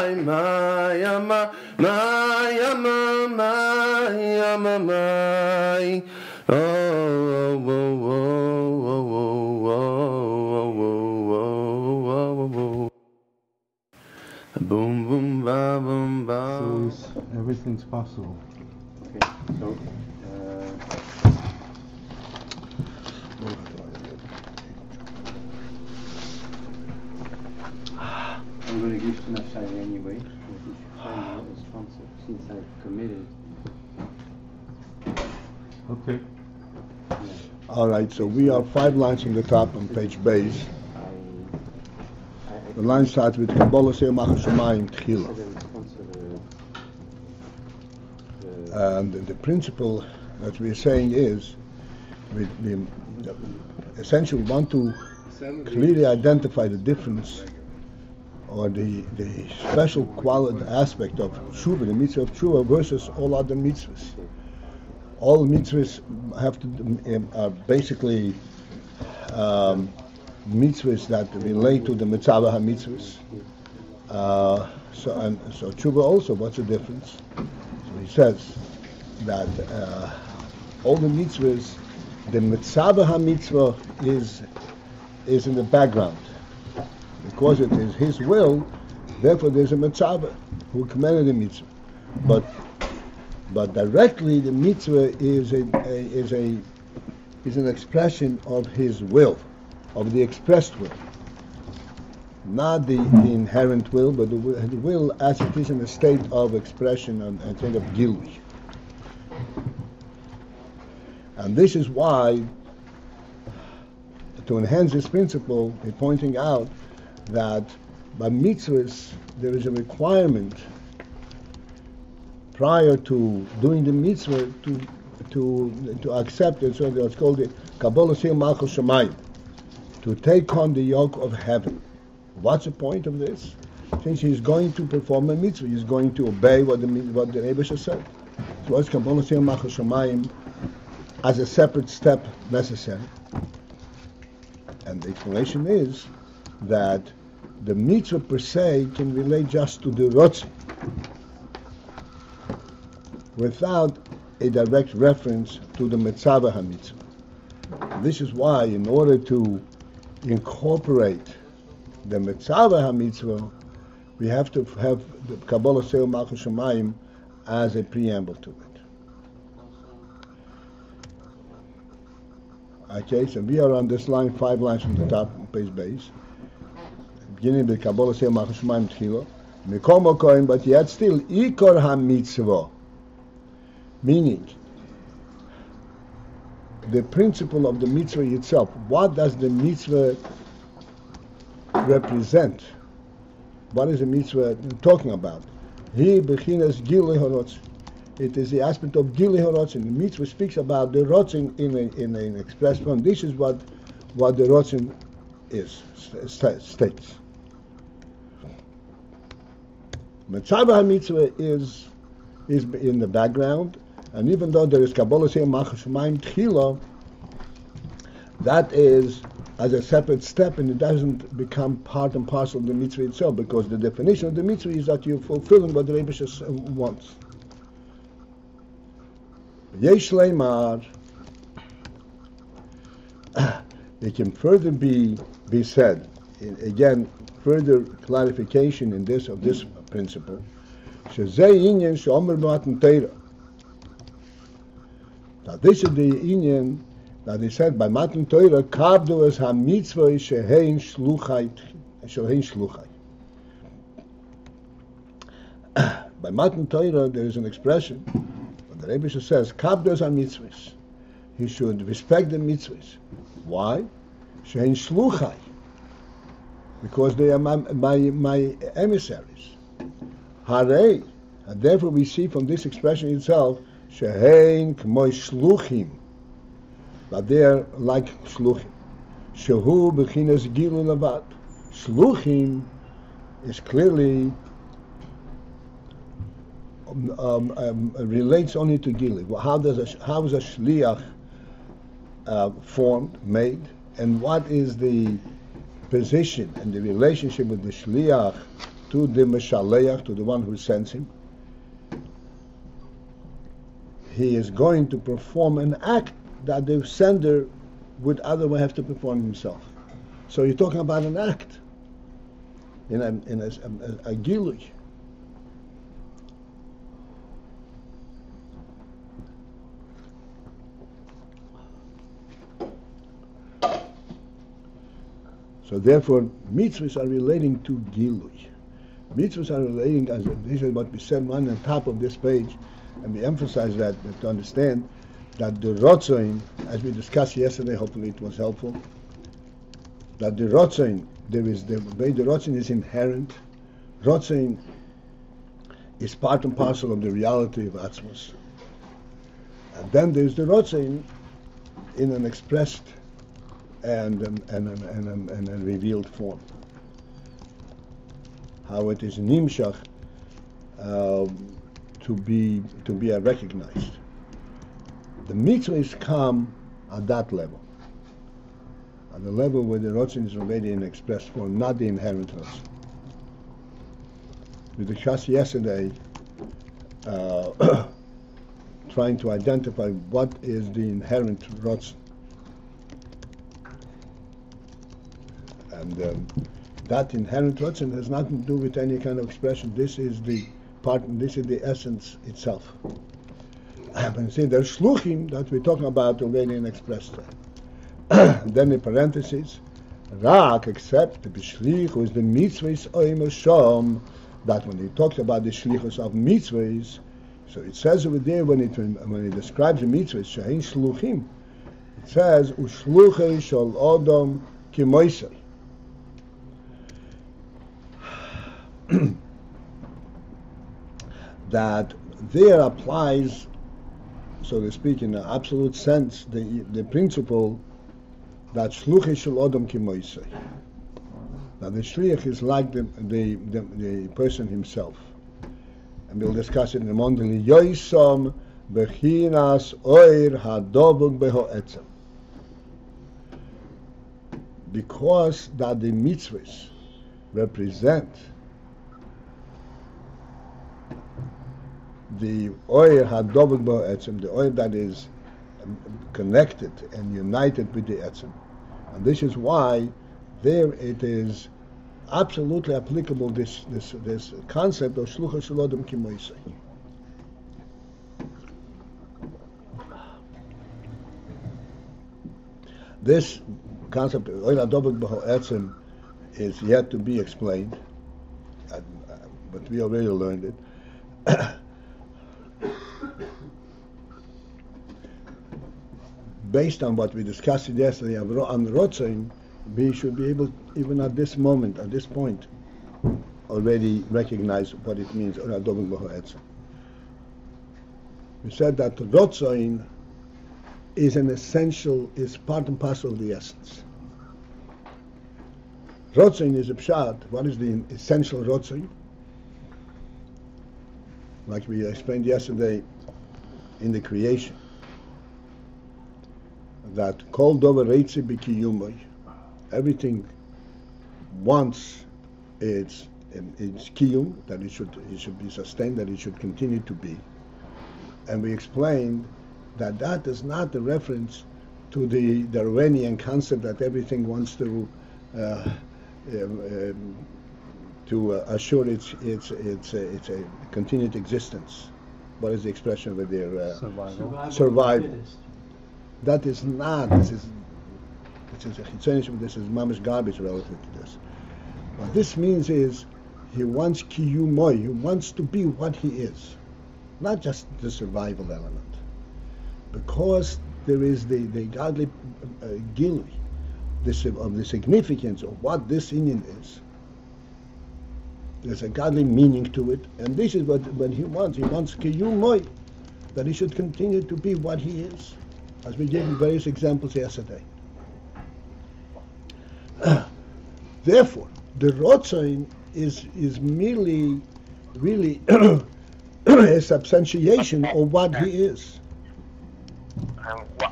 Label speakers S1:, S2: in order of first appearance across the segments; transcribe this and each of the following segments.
S1: Boom, boom, ba, boom, ba.
S2: So everything's possible.
S3: Okay, so I'm going to give to Nafshai anyway. If you find a sponsor, since I've committed.
S2: Okay.
S3: Yeah.
S4: All right, so we are 5 lines from the top on page Beis. The line starts with Kabbalah Seir Machas Shemayim Tchila. And the principle that we're saying is, we essentially want to clearly identify the difference or the special quality aspect of tshuva, the mitzvah of tshuva versus all other mitzvahs. All mitzvahs have to are basically mitzvahs that relate to the mitzvah ha-mitzvahs. So tshuva also, what's the difference? So he says that all the mitzvahs, the mitzvah ha-mitzvah is in the background. Because it is his will, therefore there's a mitzvah who commanded the mitzvah. But directly the mitzvah is an expression of his will, of the expressed will, not the inherent will, but the will as it is in a state of expression and state of gilui. And this is why, to enhance this principle, he's pointing out that by mitzvahs there is a requirement prior to doing the mitzvah to accept it. So it's called the Kabbalah Seir Machas Shemayim, to take on the yoke of heaven. What's the point of this? Since he's going to perform a mitzvah, he's going to obey what the Rebbe said. So what's Kabbalah Seir Machas Shemayim as a separate step necessary? And the explanation is that the mitzvah per se can relate just to the rotzim, without a direct reference to the mitzvah ha-mitzvah. This is why, in order to incorporate the mitzvah ha-mitzvah, we have to have the Kabbalah Seir Machas Shemayim as a preamble to it. Okay, so we are on this line, 5 lines from the top, page Beis. Beginning with Kabbalah Seir Machas Shemayim Tchila, Mikom Okoim, but yet still Ikor ha-mitzvah, meaning the principle of the mitzvah itself. What does the mitzvah represent? What is the mitzvah talking about? He bechinas gilui harotz. It is the aspect of gilui harotz. The mitzvah speaks about the rotzin in an express form. This is what the rotzin is, states. Mitzvah mitzvah is in the background, and even though there is Kabbalah Seir Machas Shemayim Tchila, that is as a separate step, and it doesn't become part and parcel of the mitzvah itself, because the definition of the mitzvah is that you're fulfilling what the Rebbe wants. Yesh leimar, it can further be said, again, further clarification of this principle. Shezei inyan she'omer b'matan Torah. Now this is the inyan that he said by Matan Torah, kabdu es ha-mitzvah shehein shluchai. By Matan Torah there is an expression, but the Rebbe says, kabdu es ha-mitzvahs. He should respect the mitzvahs. Why? Shehein shluchai. Because they are my emissaries. Harei. And therefore we see from this expression itself, shehein k'moi shluchim, that they are like shluchim. Shehu b'chinas gilu levad. Shluchim is clearly relates only to gilu. How is a shliach formed, made, and what is the position and the relationship with the shliach to the Meshaleach, to the one who sends him. He is going to perform an act that the sender would otherwise have to perform himself. So you're talking about an act, in a gilui. So therefore, mitzvahs are relating to gilui. Mitzvahs are relating, as this is what we said on top of this page, and we emphasize that to understand that the rotzain, as we discussed yesterday, hopefully it was helpful, that the rotzain, the way the rotzain is inherent. Rotzain is part and parcel of the reality of Atzmos. And then there's the rotzain in an expressed and a revealed form. How it is nimshach to be recognized. The mitzvahs come at that level, at the level where the rotzin is already in expressed form, not the inherent rotzin. We discussed yesterday trying to identify what is the inherent rotzin. And that inherent rotzin has nothing to do with any kind of expression. This is the essence itself. And see, there's shluchim that we're talking about already in expressed term. Then in parentheses, rak, except the b'shlich is the mitzvahs oimer shom, that when he talks about the shlichus of mitzvahs, so it says over there when it describes the mitzvahs, she'ein shluchim, it says ushluchei shel odom kimoisei. That there applies, so to speak, in an absolute sense, the principle that shluchei shel odom kimoisei. Now the shliach is like the person himself, and we'll discuss it in a moment. Yoisom bechinas oir hadobuk behoetzem, because that the mitzvahs represent the oil hadobuk behoetzem, the oil that is connected and united with the etzem, and this is why there it is absolutely applicable, this concept of shlucha shel odom kimoisei. This concept of oil hadobuk behoetzem is yet to be explained, but we already learned it. Based on what we discussed yesterday on the Rotzain, we should be able, even at this moment, at this point, already recognize what it means. We said that Rotzain is an essential, is part and parcel of the essence. Rotzain is a pshat. What is the essential Rotzain? Like we explained yesterday in the creation, that kol dover reitze b'kiyumoi, everything wants its kiyum, that it should be sustained, that it should continue to be. And we explained that is not a reference to the Darwinian concept that everything wants to assure its a continued existence. What is the expression over there? Survival. That is not. This is mamish garbage relative to this. What this means is he wants kiyumoi. He wants to be what he is, not just the survival element. Because there is the godly gilui, of the significance of what this Inyan is. There's a godly meaning to it, and this is what he wants. He wants kiyumoi, that he should continue to be what he is, as we gave you various examples yesterday. Therefore, the Rotzain is merely, really, a substantiation of what he is.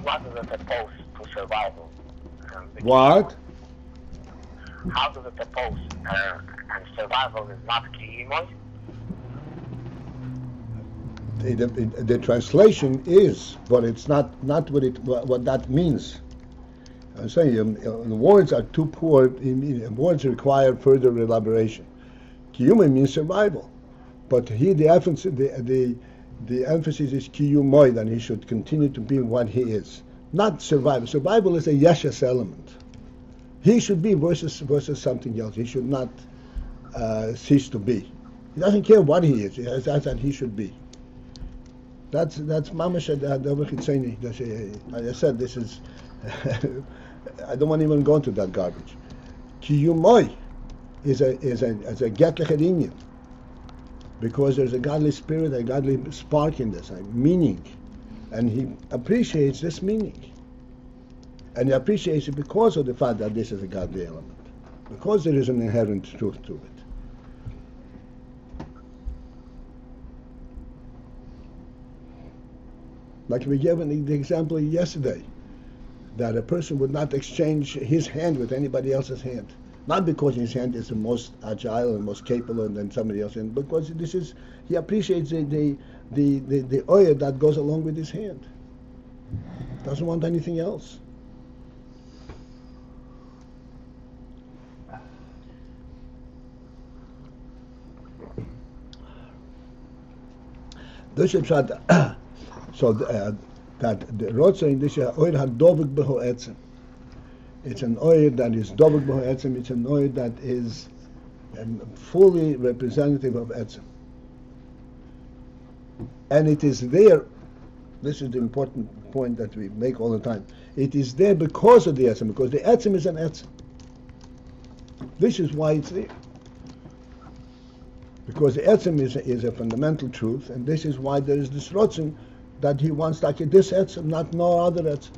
S5: What is it opposed to survival?
S4: What?
S5: how does it oppose and survival is not kiyimoy?
S4: The translation is, but it's not what that means. I'm saying the words are too poor. Words require further elaboration. Kiyuma means survival, but here the emphasis is kiyumoy, that he should continue to be what he is, not survival. Survival is a yeshus element. He should be versus something else. He should not cease to be. He doesn't care what he is. That's that he should be. That's mamash ad. I said this is. I don't want to even go into that garbage. Kiyumoy is a getlech inyan, because there's a godly spirit, a godly spark in this, a meaning, and he appreciates this meaning, and he appreciates it because of the fact that this is a godly element, because there is an inherent truth to it. Like we gave the example yesterday, that a person would not exchange his hand with anybody else's hand. Not because his hand is the most agile and most capable than somebody else's hand, because he appreciates the oil that goes along with his hand. Doesn't want anything else. This is so that the Rotzein, this is oil hadovik beho etzem. It's an oil that is dovik beho etzem. It's an oil that is fully representative of etzem. And it is there. This is the important point that we make all the time. It is there because of the etzem, because the etzem is an etzem. This is why it's there. Because the etzem is a fundamental truth, and this is why there is this rotzim that he wants, like this etzem, not no other etzem.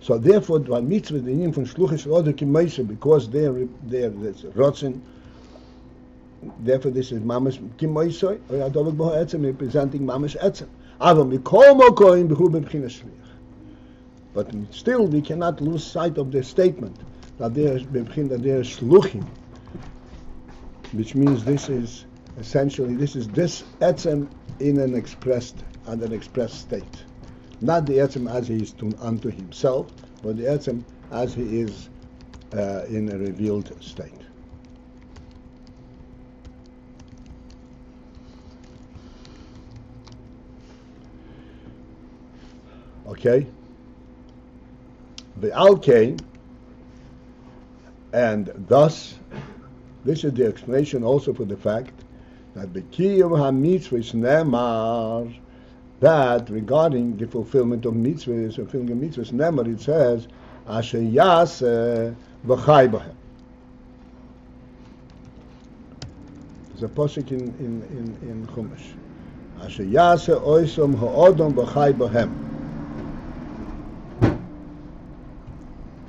S4: So therefore, the mitzvah, the yin from shluchis order kimeisa, because they're rotzin. Therefore, this is mamash kimeisa or adovik boha etzem, representing mamash etzem. Avam mikol mokoim behu bebchinas shliach. But still, we cannot lose sight of the statement that they are shluchim, which means this is essentially this etzem in an expressed state, not the etzem as he is unto himself, but the etzem as he is in a revealed state. Okay. The alkane, and thus, this is the explanation also for the fact that the kiyum ha-mitzvahs nemar, that regarding the fulfillment of mitzvahs, nemar, it says, asher yaseh v'chai b'hem. There's a pasuk in Chumash. Asher yaseh oisom ha'odom v'chai b'hem.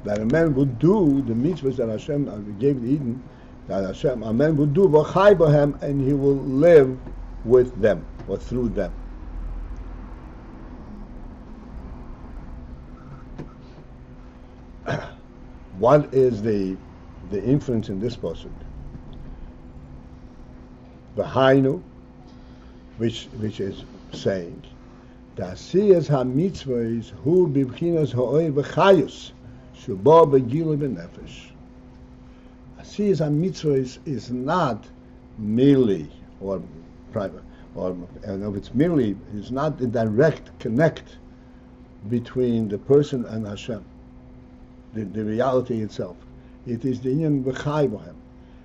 S4: That a man would do the mitzvahs that Hashem gave the Eden, that a man would do v'chai b'hem, and he will live with them or through them. What is the inference in this pasuk? V'hainu, which is saying, Dasiyas ha-mitzvahs hu b'bchinas ha'oir v'chayus shubah b'gilu b'nefesh. Asiyas ha-mitzvahs is not merely or private, and it's merely is not a direct connect between the person and Hashem. The reality itself. It is the inyan v'chai b'hem.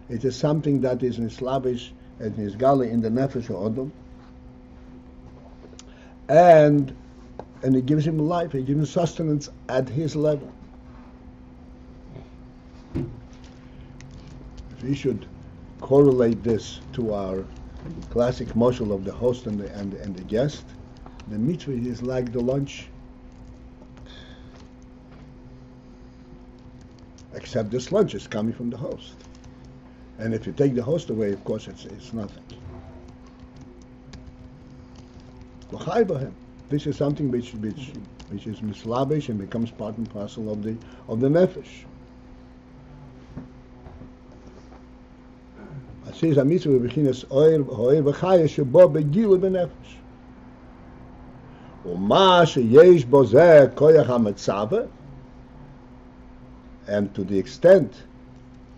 S4: It is something that is nislavish and nisgali in the nefesh ha'odom, and it gives him life. It gives him sustenance at his level. If we should correlate this to our classic mashal of the host and the guest, the mitzvah is like the lunch. Except this lunch is coming from the host. And if you take the host away, of course, it's nothing. This is something which which is mislabish and becomes part and parcel of the nefesh. It says a mitzvah bechinas oir v'chaya shebo begilu b'nefesh. U'ma sheyesh bo zeh koyach ha'metzaveh, and to the extent,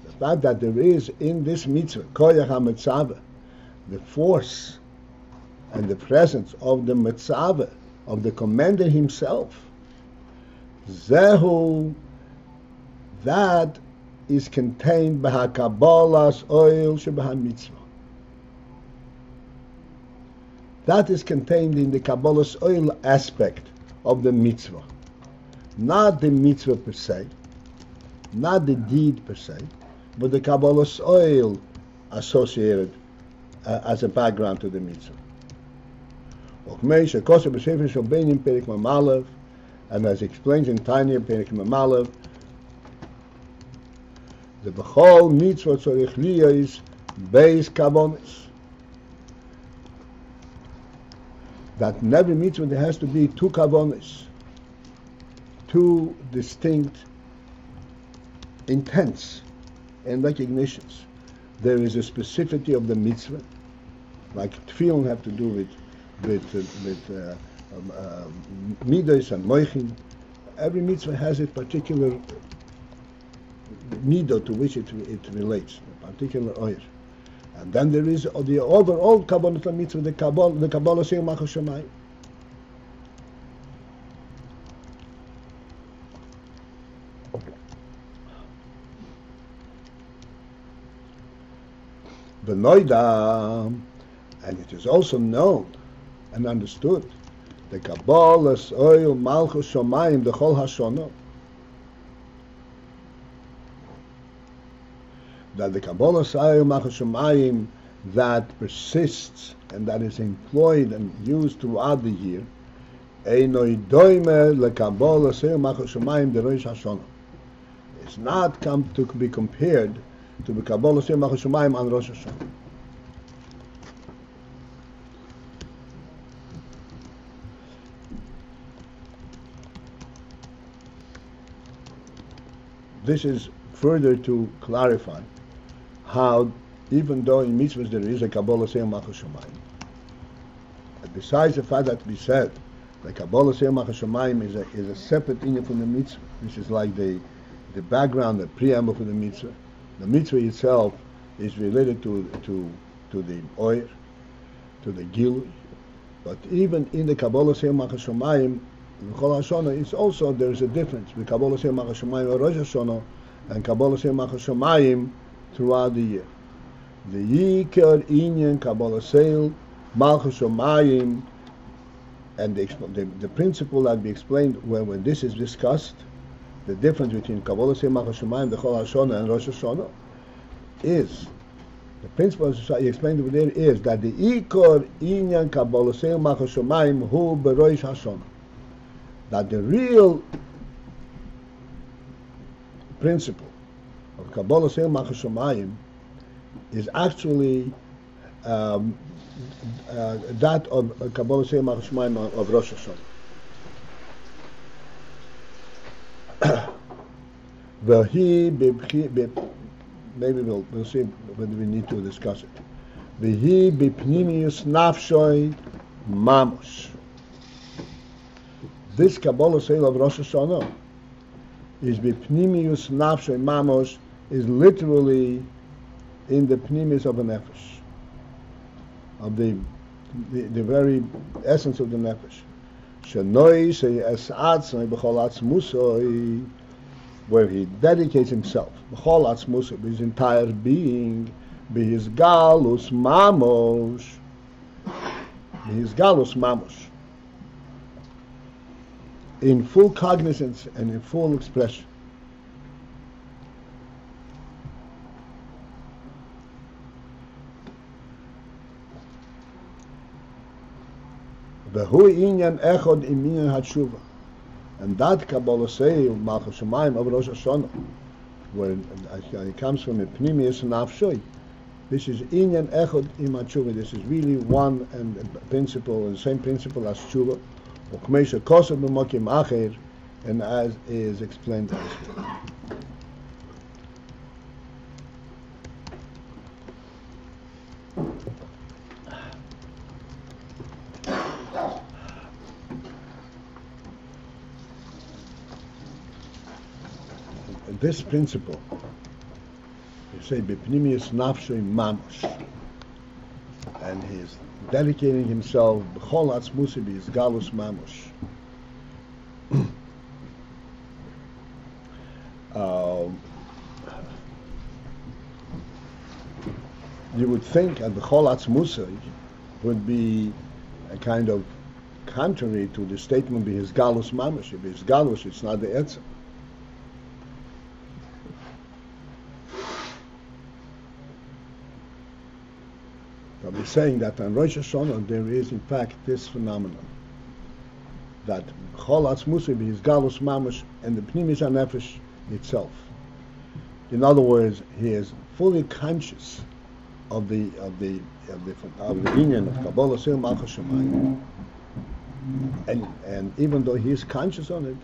S4: the fact that there is in this mitzvah koyach ha'metzaveh, the force and the presence of the metzaveh, of the commander himself, zehu, that is contained by kabbalas oil shebah mitzvah. That is contained in the kabbalas oil aspect of the mitzvah, not the mitzvah per se, not the deed per se, but the kabbalas oil associated as a background to the mitzvah. And as explains in Tanya Perek Mamalev, the bechol mitzvah tzorich liyos Beis kavonos. That in every mitzvah there has to be two kavonos, two distinct intents and recognitions. There is a specificity of the mitzvah, like tefillin have to do with midos and moichin. Every mitzvah has a particular mido to which it relates, a particular oir. And then there is the overall kabbalah mitzvah, the kabbalah saying machos shemayim. V'noida, and it is also known and understood, the kabbalas oil malchus shomayim the chol hashono, that the kabbalas oil malchus shomayim that persists and that is employed and used throughout the year, einoi doime le kabbalas oil malchus shomayim the rosh hashono. It's not come to be compared to the kabbalas oil malchus shomayim on Rosh Hashanah. This is further to clarify how, even though in mitzvahs there is a Kabbalah Seir Machos Shamayim, besides the fact that we said the Kabbalah Seir Machos Shamayim is a separate inyan from the mitzvah, which is like the background, the preamble for the mitzvah. The mitzvah itself is related to the oir, to the gilui, but even in the Kabbalah Seir Machos Shamayim, Chol Hashanah, it's also, there is a difference between Kabbalah Seir Machos Shamayim or Rosh Hashanah and Kabbalah Seir Machos Shamayim throughout the year. The Yikar Inyan Kabbalah Seir Machos Shamayim, and the principle that we explained when this is discussed, the difference between Kabbalah Seir Machos Shamayim, the Chol Hashanah and Rosh Hashanah, is, the principle he explained over there is that the Yikar Inyan Kabbalah Seir Machos Shamayim hu berosh Hashanah. That the real principle of Kabbalah Seir Machos Shamayim is actually that of Kabbalah Seir Machos Shamayim of Rosh Hashanah. Maybe we'll see whether we need to discuss it. V'hi b'pnimius nafshoi mamos. This Kabbalah Seir of Rosh Hashanah is b'pnimius nafshoi mamos, is literally in the pnimius of a nefesh, of the very essence of the nefesh. Shenoi she'es atzmai b'chol atzmusoi, where he dedicates himself, b'chol atzmusoi, his entire being, b'his galus mamos, in full cognizance and in full expression. V'hu inyan echod im inyan hatshuva, and that Kabbalah Seir Machos Shamayim of Rosh Hashanah, where it comes from the pnimius nafshoi. This is inyan echod im hatshuva. This is really one and principle, and the same principle as tshuva. and as is explained elsewhere. This principle, you say, B'pnimius nafshoi mamash, and he's dedicating himself, b'chol atzmusi b'his galus mamash. You would think that b'chol atzmusi would be a kind of contrary to the statement b'his galus mamash. If it's galus, it's not the etzem. We're saying that on Rosh Hashanah there is in fact this phenomenon that Chol Atzmusi is Galus Mamash and the Pnimis HaNefesh itself. In other words, he is fully conscious of the union of Kabbalah Sil Malchus Shemayim, and even though he is conscious on it,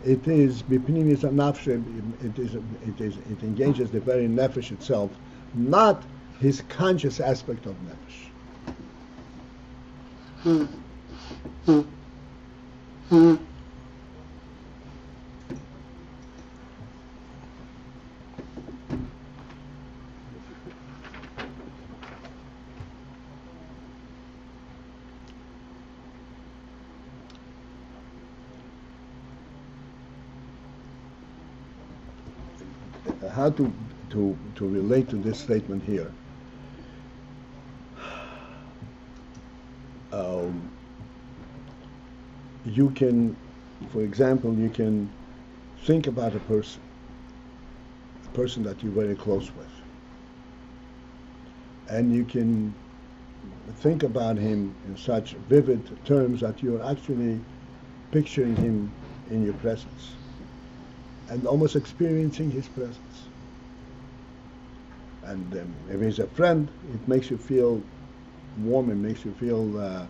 S4: it is B'Pnimis HaNefesh. It engages the very Nefesh itself, not his conscious aspect of nefesh. How to relate to this statement here? You can, for example, you can think about a person that you're very close with, and you can think about him in such vivid terms that you're actually picturing him in your presence and almost experiencing his presence. And if he's a friend, it makes you feel warm, it makes you feel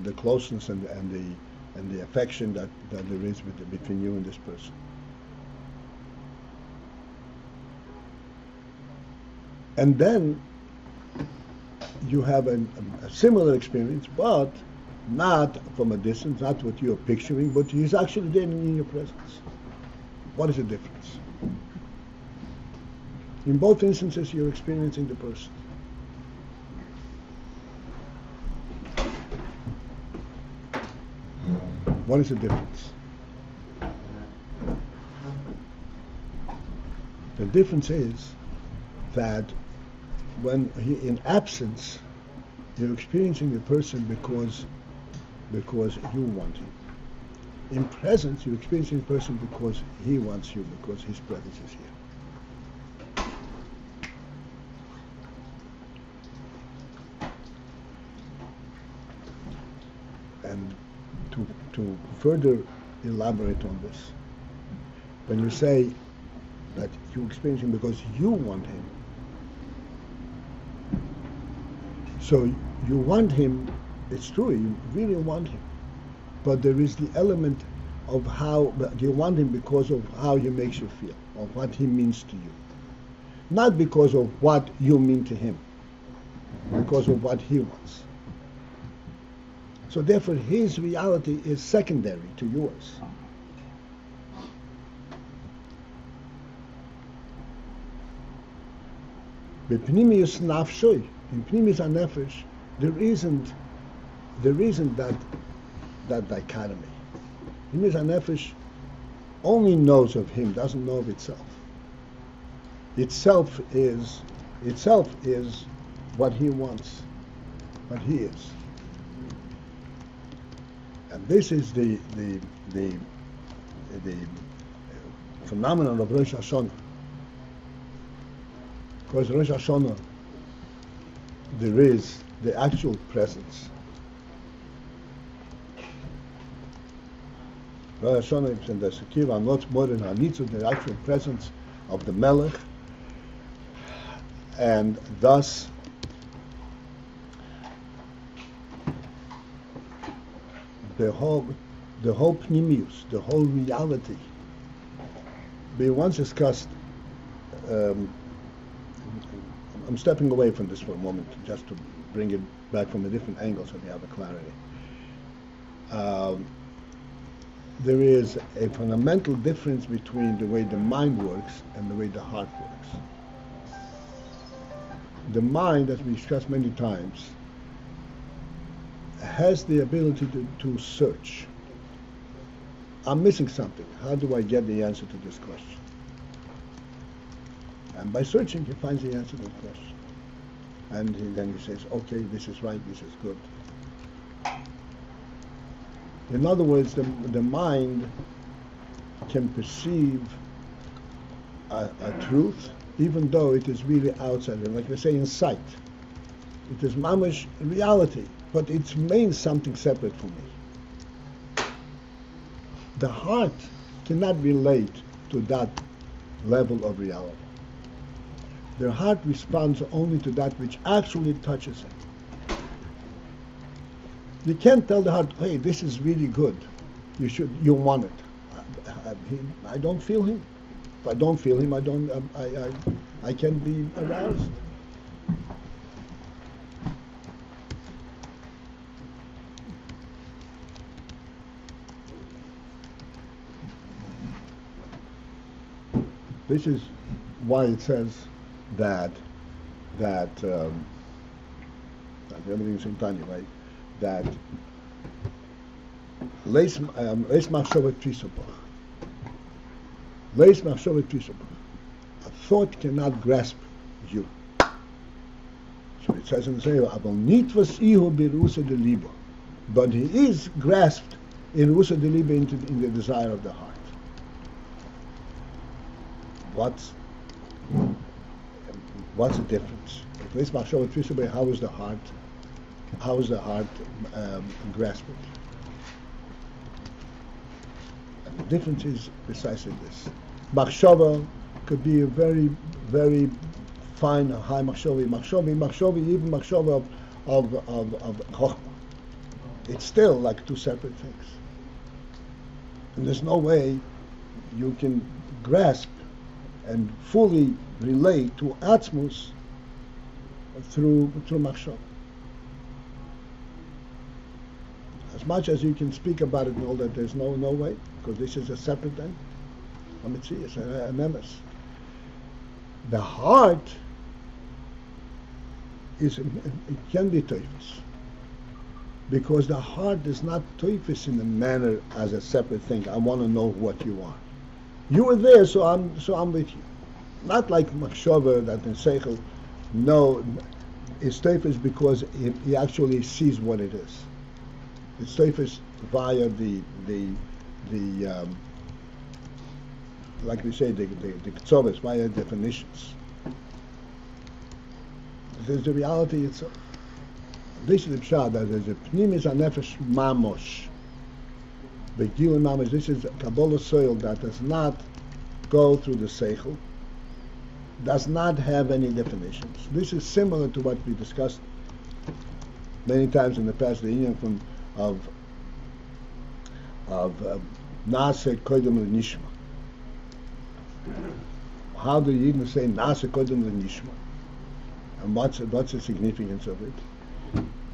S4: the closeness and the affection that there is between you and this person. And then you have a similar experience, but not from a distance, not what you're picturing, but he's actually there in your presence. What is the difference? In both instances, you're experiencing the person. What is the difference? The difference is that when in absence, you're experiencing the person because you want him. In presence, you're experiencing the person because he wants you, because his presence is here. And to further elaborate on this, when you say that you experience him because you want him, so you want him, it's true, you really want him, but there is the element of how you want him because of how he makes you feel, of what he means to you, not because of what you mean to him, because of what he wants. So therefore his reality is secondary to yours. B'pnimius nafshoi, in pnimius hanefesh, there isn't that dichotomy. Pnimius hanefesh only knows of him, doesn't know of itself. Itself is what he wants, what he is. And this is the phenomenon of Rosh Hashanah. Because Rosh Hashanah, there is the actual presence. Rosh Hashanah is in the Sekiva, not more than Hanitzu, the actual presence of the Melech, and thus the whole pnimius, the whole reality. We once discussed. I'm stepping away from this for a moment, just to bring it back from a different angle, so we have a clarity. There is a fundamental difference between the way the mind works and the way the heart works. The mind, as we discussed many times, has the ability to search. I'm missing something. How do I get the answer to this question? And by searching, he finds the answer to the question. And then he says, okay, this is right, this is good. In other words, the mind can perceive a truth, even though it is really outside it. Like we say in sight. It is mamish reality, but it means something separate from me. The heart cannot relate to that level of reality. The heart responds only to that which actually touches it. You can't tell the heart, hey, this is really good. You want it. I don't feel him. If I don't feel him, I can't be aroused. This is why it says that everything's in Tanya, right? That leis machshavet tvisapach. Leis machshavet tvisapach. A thought cannot grasp you. So it says in the Sefer, "Aval nitvas ihu berusa de liba," but he is grasped in rusa de liba in the desire of the heart. What's the difference? If leis machshavet tvisapach, how is the heart? How is the heart grasping? And the difference is precisely this. Machshava could be a very, very fine, high machshava, even machshava of chokhmah. It's still like two separate things. And there's no way you can grasp and fully relate to atzmus through machshava. As much as you can speak about it and all that, there's no way, because this is a separate thing. It's a menace. The heart it can be teifus, because the heart is not teifus in the manner as a separate thing. I want to know what you are. You were there, so I'm with you. Not like machshava that in seichel, no, it's teifus because he actually sees what it is. It's teifus via the like we say, the ktsobes, via definitions. There's the reality itself. This is the pshat, that there's a pnimis hanefesh mamosh. Begilin mamosh, this is a Kabbalah soil that does not go through the seichel, does not have any definitions. This is similar to what we discussed many times in the past, the Ayin of Nase Kodem L'Nishma. How do you even say Nase Kodem L'Nishma? And what's the significance of it?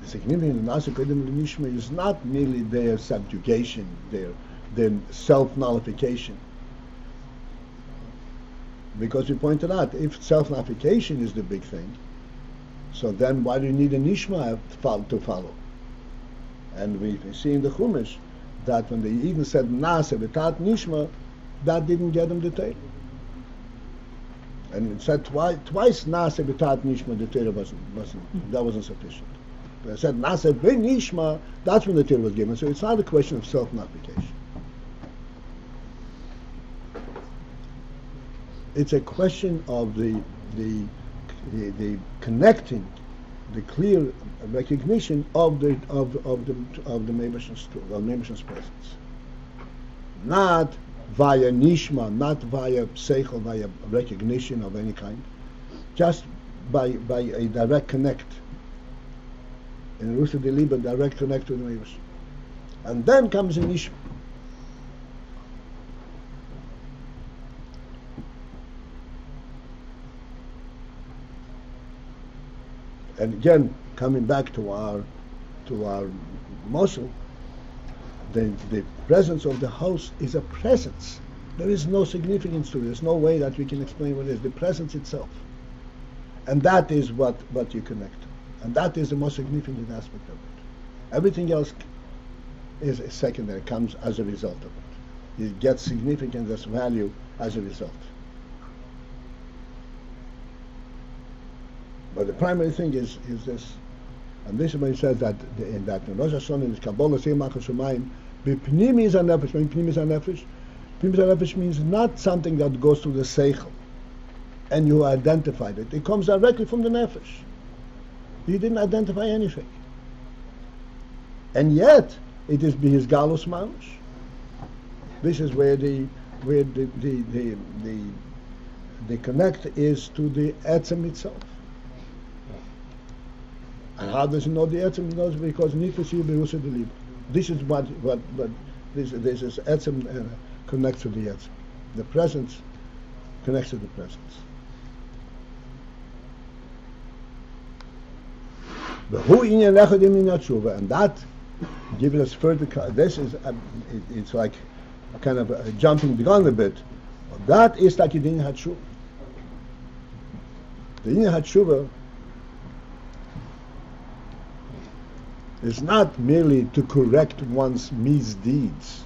S4: The significance of Nase Kodem L'Nishma is not merely their subjugation, their self-nullification. Because we pointed out, if self-nullification is the big thing, so then why do you need a Nishma to follow? And we see in the Chumash that when they even said Nase without Nishma, that didn't get them the Torah. And it said twice Nase without Nishma, the Torah wasn't sufficient. But it said Nase with Nishma, that's when the Torah was given. So it's not a question of self-nullification. It's a question of the connecting, the clear recognition of the Meibash's presence, not via nishma, not via seichel, via recognition of any kind, just by a direct connect. In Rusa de Liba, direct connect to the Meibash. And then comes a nishma. And again, coming back to our muscle, the presence of the house is a presence. There is no significance to it. There's no way that we can explain what it is. The presence itself. And that is what you connect to. And that is the most significant aspect of it. Everything else is secondary, comes as a result of it. It gets significance as value as a result. But the primary thing is this. And this is when he says that in Rosh Hashanah is Kabbalah Seimach Hashemayim, B'pnim is a nefesh. When pnim is a nefesh, pnim is a nefesh means not something that goes to the seichel and you identified it. It comes directly from the nefesh. He didn't identify anything. And yet it is his galus mamish. This is where the connect is to the etzem itself. And how does he know the etzem? He knows because nifasi berusa delib. This is what this is etzem connects to the etzem. The presence connects to the presence. And that gives us further. This is it's like a kind of jumping the gun a bit. That is like in Hatshuva. The Inyan Hatshuva is not merely to correct one's misdeeds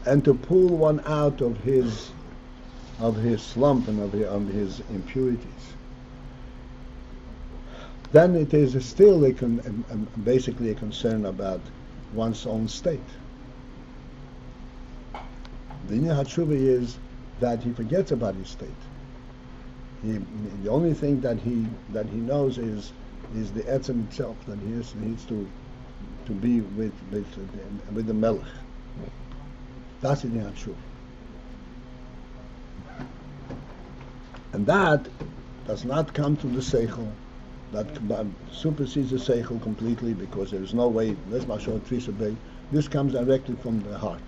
S4: and to pull one out of his slump and of his impurities. Then it is still basically a concern about one's own state. The Inyan Hatshuva is that he forgets about his state. The only thing that he knows is the etzem itself, that he needs to be with the melech. That's the Inyan Hatshuva. And that does not come to the seichel. That supersedes the seichel completely, because there is no way. This comes directly from the heart.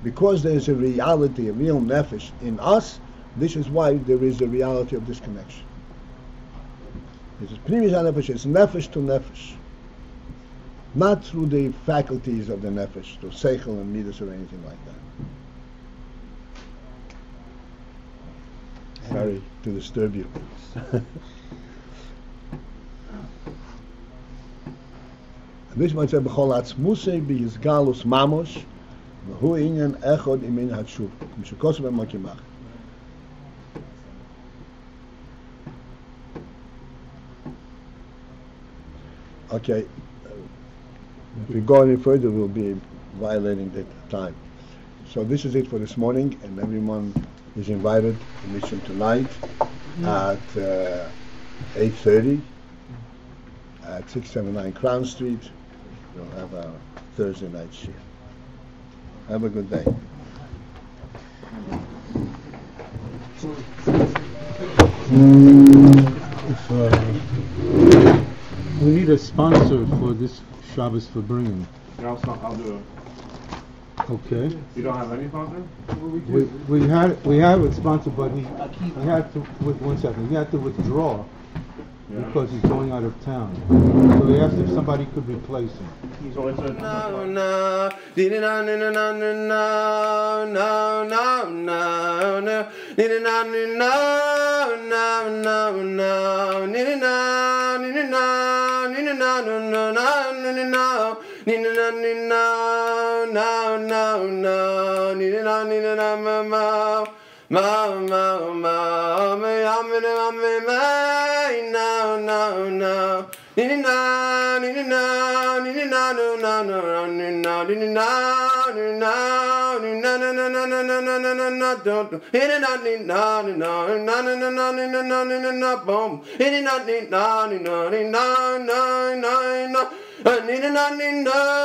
S4: Because there is a reality, a real nefesh in us. This is why there is a reality of this connection. It is pnimis nefesh. It's nefesh to nefesh, not through the faculties of the nefesh, to seichel and midas or anything like that. Sorry to disturb you. This one said, "B'chol atzmusei b'yizgalus mamosh, v'hu inyan echod imin hatshuv, m'shekos v'makimach." Okay, if we go any further, we'll be violating the time. So this is it for this morning, and everyone is invited to listen tonight at 8:30 at 679 Crown Street. We'll have our Thursday night shir. Have a good day.
S2: We need a sponsor for this Shabbos for bringing.
S6: I'll do it.
S2: Okay.
S6: You don't have any sponsor?
S2: We have a sponsor, but he had to he had to withdraw because he's going out of town. So he asked if somebody could replace him.
S6: So it's a